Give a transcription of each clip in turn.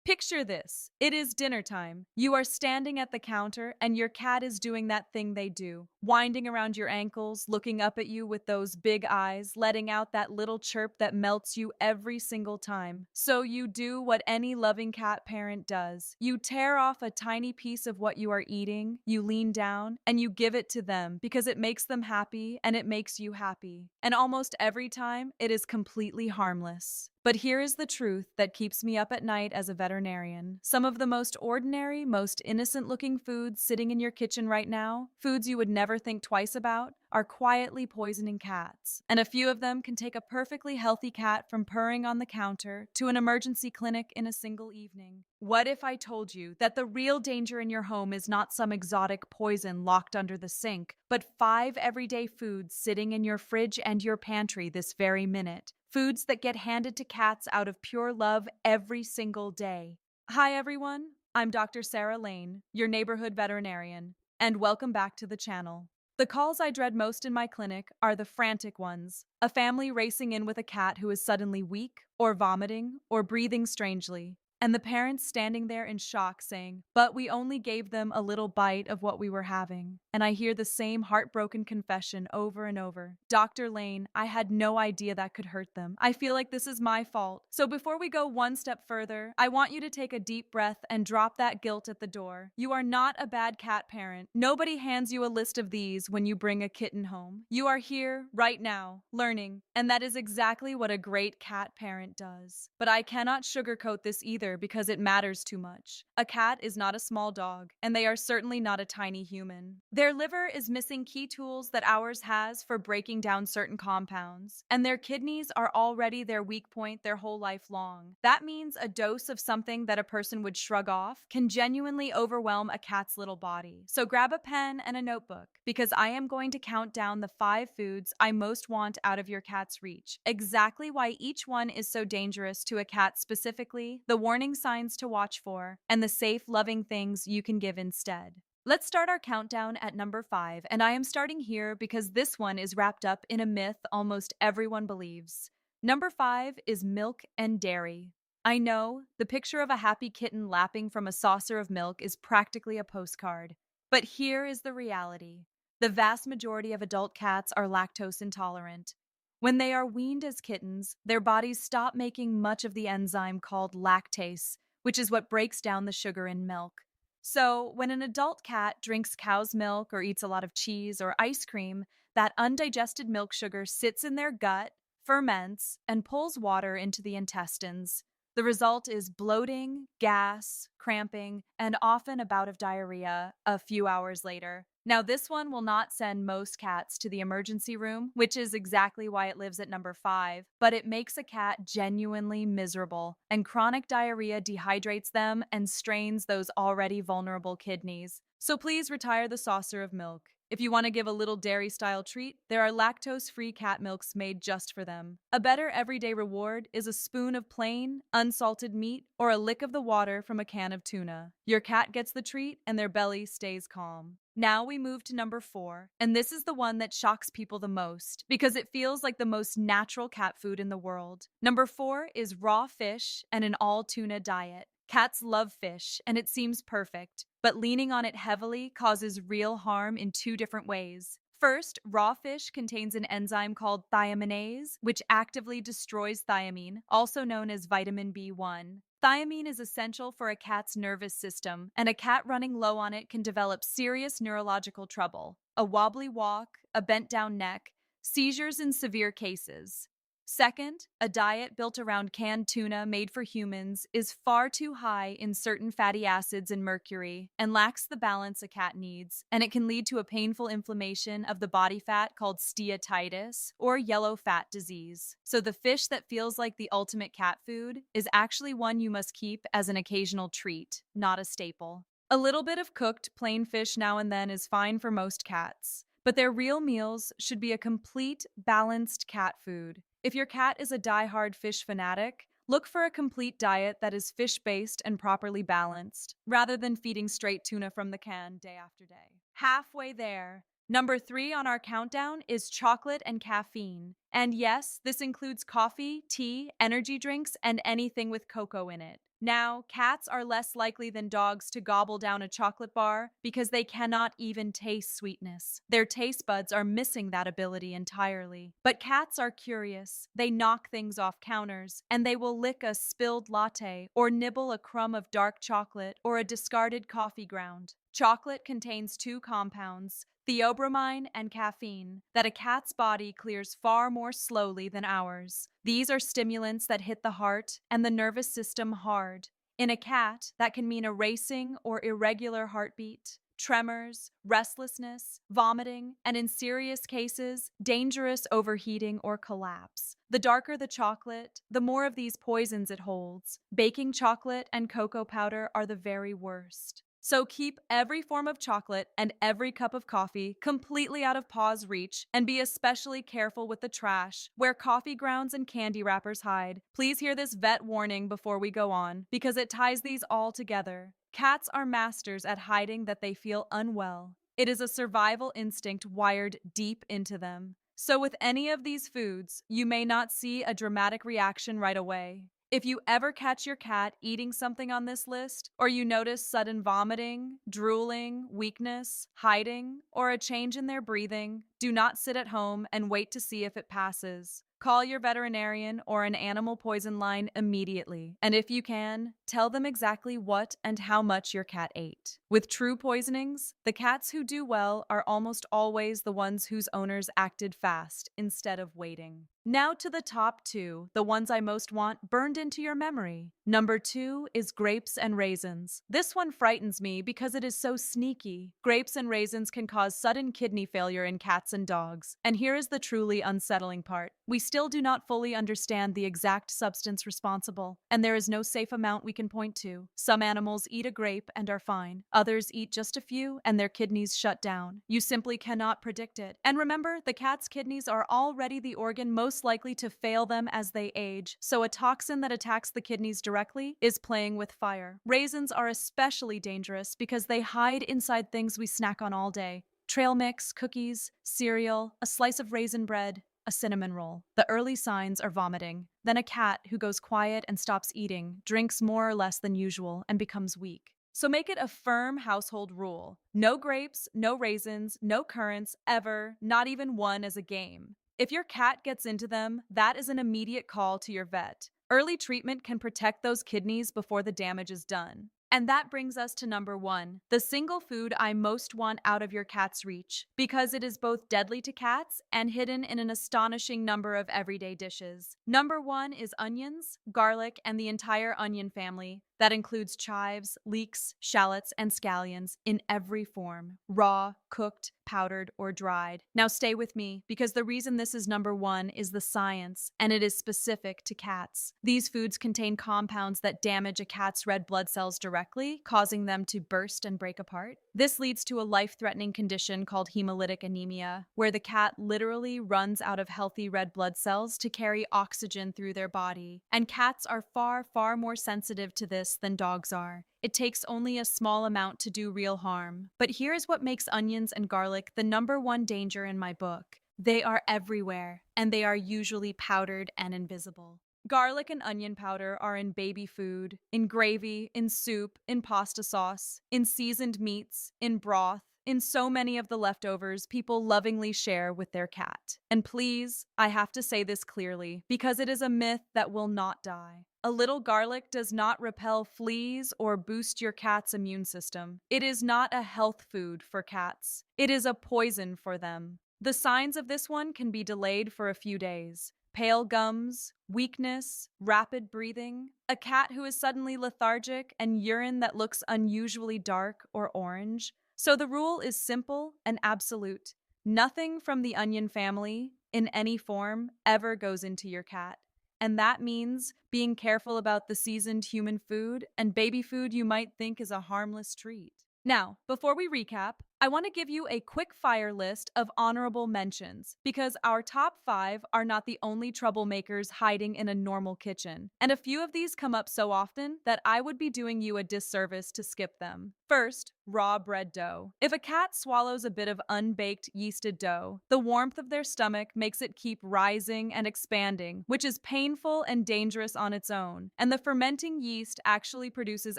Picture this. It is dinner time. You are standing at the counter, and your cat is doing that thing they do, winding around your ankles, looking up at you with those big eyes, letting out that little chirp that melts you every single time. So you do what any loving cat parent does. You tear off a tiny piece of what you are eating, you lean down, and you give it to them because it makes them happy and it makes you happy. And almost every time, it is completely harmless. But here is the truth that keeps me up at night as a veterinarian. Some of the most ordinary, most innocent looking foods sitting in your kitchen right now, foods you would never think twice about, are quietly poisoning cats. And a few of them can take a perfectly healthy cat from purring on the counter to an emergency clinic in a single evening. What if I told you that the real danger in your home is not some exotic poison locked under the sink, but 5 everyday foods sitting in your fridge and your pantry this very minute? Foods that get handed to cats out of pure love every single day. Hi, everyone. I'm Dr. Sarah Lane, your neighborhood veterinarian, and welcome back to the channel. The calls I dread most in my clinic are the frantic ones. A family racing in with a cat who is suddenly weak, or vomiting, or breathing strangely. And the parents standing there in shock saying, "But we only gave them a little bite of what we were having." And I hear the same heartbroken confession over and over. "Dr. Lane, I had no idea that could hurt them. I feel like this is my fault." So before we go one step further, I want you to take a deep breath and drop that guilt at the door. You are not a bad cat parent. Nobody hands you a list of these when you bring a kitten home. You are here, right now, learning. And that is exactly what a great cat parent does. But I cannot sugarcoat this either because it matters too much. A cat is not a small dog, and they are certainly not a tiny human. Their liver is missing key tools that ours has for breaking down certain compounds, and their kidneys are already their weak point their whole life long. That means a dose of something that a person would shrug off can genuinely overwhelm a cat's little body. So grab a pen and a notebook, because I am going to count down the 5 foods I most want out of your cat's reach. Exactly why each one is so dangerous to a cat specifically, the warning signs to watch for, and the safe, loving things you can give instead. Let's start our countdown at number 5, and I am starting here because this one is wrapped up in a myth almost everyone believes. Number 5 is milk and dairy. I know, the picture of a happy kitten lapping from a saucer of milk is practically a postcard. But here is the reality. The vast majority of adult cats are lactose intolerant. When they are weaned as kittens, their bodies stop making much of the enzyme called lactase, which is what breaks down the sugar in milk. So, when an adult cat drinks cow's milk or eats a lot of cheese or ice cream, that undigested milk sugar sits in their gut, ferments, and pulls water into the intestines. The result is bloating, gas, cramping, and often a bout of diarrhea a few hours later. Now, this one will not send most cats to the emergency room, which is exactly why it lives at number 5, but it makes a cat genuinely miserable, and chronic diarrhea dehydrates them and strains those already vulnerable kidneys. So please retire the saucer of milk. If you want to give a little dairy-style treat, there are lactose-free cat milks made just for them. A better everyday reward is a spoon of plain, unsalted meat or a lick of the water from a can of tuna. Your cat gets the treat and their belly stays calm. Now we move to number 4, and this is the one that shocks people the most because it feels like the most natural cat food in the world. Number 4 is raw fish and an all-tuna diet. Cats love fish, and it seems perfect, but leaning on it heavily causes real harm in 2 different ways. First, raw fish contains an enzyme called thiaminase, which actively destroys thiamine, also known as vitamin B1. Thiamine is essential for a cat's nervous system, and a cat running low on it can develop serious neurological trouble, a wobbly walk, a bent down neck, seizures in severe cases. Second, a diet built around canned tuna made for humans is far too high in certain fatty acids and mercury and lacks the balance a cat needs, and it can lead to a painful inflammation of the body fat called steatitis or yellow fat disease. So the fish that feels like the ultimate cat food is actually one you must keep as an occasional treat, not a staple. A little bit of cooked, plain fish now and then is fine for most cats, but their real meals should be a complete, balanced cat food. If your cat is a die-hard fish fanatic, look for a complete diet that is fish-based and properly balanced, rather than feeding straight tuna from the can day after day. Halfway there. Number 3 on our countdown is chocolate and caffeine. And yes, this includes coffee, tea, energy drinks, and anything with cocoa in it. Now, cats are less likely than dogs to gobble down a chocolate bar because they cannot even taste sweetness. Their taste buds are missing that ability entirely. But cats are curious. They knock things off counters, and they will lick a spilled latte or nibble a crumb of dark chocolate or a discarded coffee ground. Chocolate contains two compounds, theobromine and caffeine, that a cat's body clears far more slowly than ours. These are stimulants that hit the heart and the nervous system hard. In a cat, that can mean a racing or irregular heartbeat, tremors, restlessness, vomiting, and in serious cases, dangerous overheating or collapse. The darker the chocolate, the more of these poisons it holds. Baking chocolate and cocoa powder are the very worst. So keep every form of chocolate and every cup of coffee completely out of paw's reach, and be especially careful with the trash, where coffee grounds and candy wrappers hide. Please hear this vet warning before we go on, because it ties these all together. Cats are masters at hiding that they feel unwell. It is a survival instinct wired deep into them. So with any of these foods, you may not see a dramatic reaction right away. If you ever catch your cat eating something on this list, or you notice sudden vomiting, drooling, weakness, hiding, or a change in their breathing, do not sit at home and wait to see if it passes. Call your veterinarian or an animal poison line immediately, and if you can, tell them exactly what and how much your cat ate. With true poisonings, the cats who do well are almost always the ones whose owners acted fast instead of waiting. Now to the top two, the ones I most want burned into your memory. Number 2 is grapes and raisins. This one frightens me because it is so sneaky. Grapes and raisins can cause sudden kidney failure in cats and dogs. And here is the truly unsettling part. We still do not fully understand the exact substance responsible, and there is no safe amount we can point to. Some animals eat a grape and are fine. Others eat just a few and their kidneys shut down. You simply cannot predict it. And remember, the cat's kidneys are already the organ most likely to fail them as they age, so a toxin that attacks the kidneys directly is playing with fire. Raisins are especially dangerous because they hide inside things we snack on all day. Trail mix, cookies, cereal, a slice of raisin bread, a cinnamon roll. The early signs are vomiting. Then a cat who goes quiet and stops eating, drinks more or less than usual, and becomes weak. So make it a firm household rule. No grapes, no raisins, no currants, ever, not even one as a game. If your cat gets into them, that is an immediate call to your vet. Early treatment can protect those kidneys before the damage is done. And that brings us to number 1, the single food I most want out of your cat's reach, because it is both deadly to cats and hidden in an astonishing number of everyday dishes. Number 1 is onions, garlic, and the entire onion family. That includes chives, leeks, shallots, and scallions in every form, raw, cooked, powdered, or dried. Now stay with me, because the reason this is number 1 is the science, and it is specific to cats. These foods contain compounds that damage a cat's red blood cells directly, causing them to burst and break apart. This leads to a life-threatening condition called hemolytic anemia, where the cat literally runs out of healthy red blood cells to carry oxygen through their body. And cats are far, far more sensitive to this than dogs are. It takes only a small amount to do real harm. But here is what makes onions and garlic the number 1 danger in my book. They are everywhere, and they are usually powdered and invisible. Garlic and onion powder are in baby food, in gravy, in soup, in pasta sauce, in seasoned meats, in broth, in so many of the leftovers people lovingly share with their cat. And please, I have to say this clearly, because it is a myth that will not die. A little garlic does not repel fleas or boost your cat's immune system. It is not a health food for cats. It is a poison for them. The signs of this one can be delayed for a few days. Pale gums, weakness, rapid breathing, a cat who is suddenly lethargic, and urine that looks unusually dark or orange. So the rule is simple and absolute. Nothing from the onion family, in any form, ever goes into your cat. And that means being careful about the seasoned human food and baby food you might think is a harmless treat. Now, before we recap, I want to give you a quick fire list of honorable mentions because our top 5 are not the only troublemakers hiding in a normal kitchen, and a few of these come up so often that I would be doing you a disservice to skip them. First, raw bread dough. If a cat swallows a bit of unbaked yeasted dough, the warmth of their stomach makes it keep rising and expanding, which is painful and dangerous on its own, and the fermenting yeast actually produces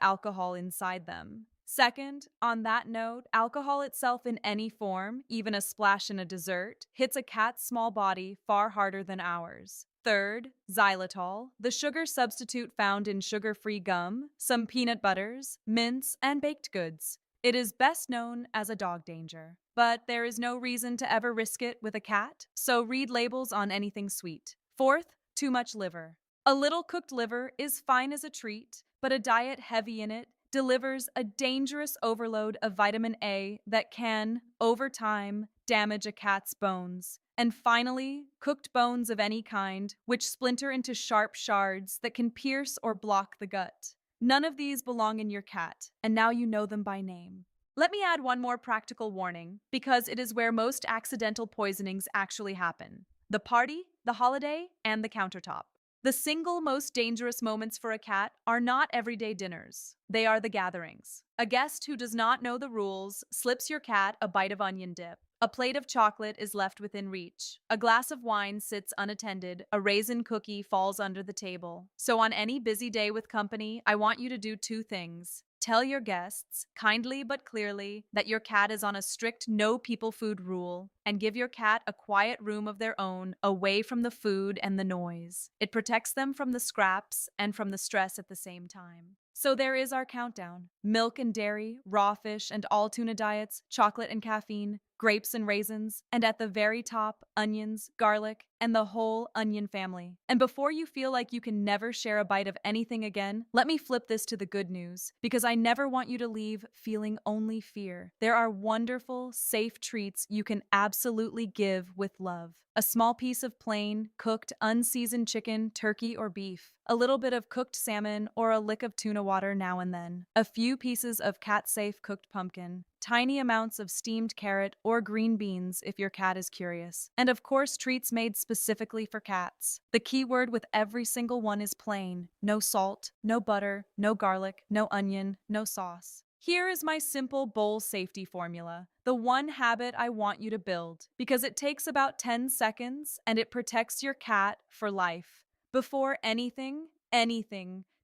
alcohol inside them. Second, on that note, alcohol itself in any form, even a splash in a dessert, hits a cat's small body far harder than ours. Third, xylitol, the sugar substitute found in sugar-free gum, some peanut butters, mints, and baked goods. It is best known as a dog danger, but there is no reason to ever risk it with a cat, so read labels on anything sweet. Fourth, too much liver. A little cooked liver is fine as a treat, but a diet heavy in it delivers a dangerous overload of vitamin A that can, over time, damage a cat's bones. And finally, cooked bones of any kind, which splinter into sharp shards that can pierce or block the gut. None of these belong in your cat, and now you know them by name. Let me add one more practical warning, because it is where most accidental poisonings actually happen: the party, the holiday, and the countertop. The single most dangerous moments for a cat are not everyday dinners. They are the gatherings. A guest who does not know the rules slips your cat a bite of onion dip. A plate of chocolate is left within reach. A glass of wine sits unattended. A raisin cookie falls under the table. So on any busy day with company, I want you to do two things. Tell your guests, kindly but clearly, that your cat is on a strict no people food rule, and give your cat a quiet room of their own away from the food and the noise. It protects them from the scraps and from the stress at the same time. So there is our countdown: milk and dairy, raw fish and all tuna diets, chocolate and caffeine, grapes and raisins, and at the very top, onions, garlic, and the whole onion family. And before you feel like you can never share a bite of anything again, let me flip this to the good news, because I never want you to leave feeling only fear. There are wonderful, safe treats you can absolutely give with love. A small piece of plain, cooked, unseasoned chicken, turkey, or beef. A little bit of cooked salmon or a lick of tuna water now and then. A few pieces of cat-safe cooked pumpkin. Tiny amounts of steamed carrot or green beans if your cat is curious. And of course, treats made specifically for cats. The key word with every single one is plain. No salt, no butter, no garlic, no onion, no sauce. Here is my simple bowl safety formula, the one habit I want you to build, because it takes about 10 seconds and it protects your cat for life. Before anything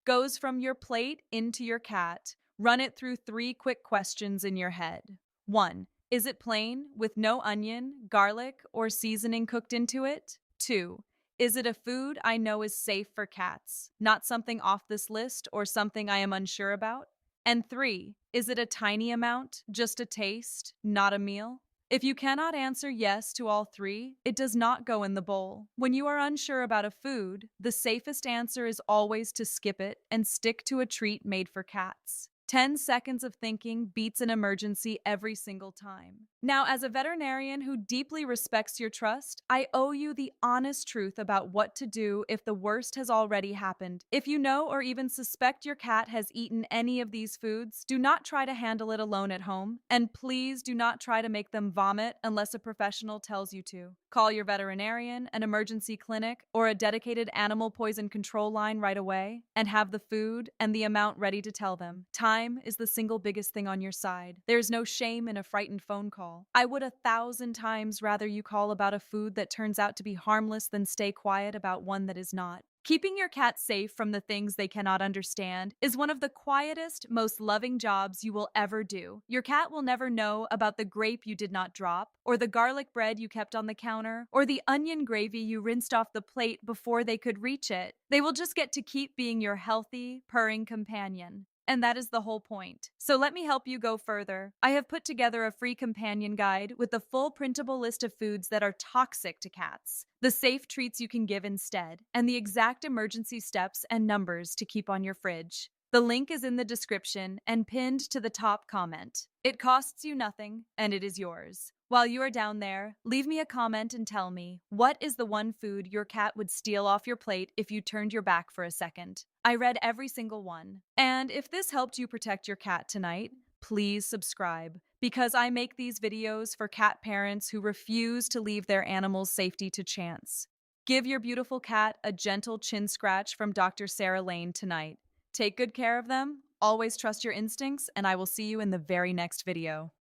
goes from your plate into your cat, run it through 3 quick questions in your head. 1. Is it plain with no onion, garlic, or seasoning cooked into it? 2. Is it a food I know is safe for cats, not something off this list or something I am unsure about? And 3, is it a tiny amount, just a taste, not a meal? If you cannot answer yes to all 3, it does not go in the bowl. When you are unsure about a food, the safest answer is always to skip it and stick to a treat made for cats. 10 seconds of thinking beats an emergency every single time. Now, as a veterinarian who deeply respects your trust, I owe you the honest truth about what to do if the worst has already happened. If you know or even suspect your cat has eaten any of these foods, do not try to handle it alone at home, and please do not try to make them vomit unless a professional tells you to. Call your veterinarian, an emergency clinic, or a dedicated animal poison control line right away, and have the food and the amount ready to tell them. Time is the single biggest thing on your side. There's no shame in a frightened phone call. I would 1,000 times rather you call about a food that turns out to be harmless than stay quiet about one that is not. Keeping your cat safe from the things they cannot understand is one of the quietest, most loving jobs you will ever do. Your cat will never know about the grape you did not drop, or the garlic bread you kept on the counter, or the onion gravy you rinsed off the plate before they could reach it. They will just get to keep being your healthy, purring companion. And that is the whole point. So let me help you go further. I have put together a free companion guide with a full printable list of foods that are toxic to cats, the safe treats you can give instead, and the exact emergency steps and numbers to keep on your fridge. The link is in the description and pinned to the top comment. It costs you nothing, and it is yours. While you are down there, leave me a comment and tell me, what is the one food your cat would steal off your plate if you turned your back for a second? I read every single one. And if this helped you protect your cat tonight, please subscribe because I make these videos for cat parents who refuse to leave their animals' safety to chance. Give your beautiful cat a gentle chin scratch from Dr. Sarah Lane tonight. Take good care of them, always trust your instincts, and I will see you in the very next video.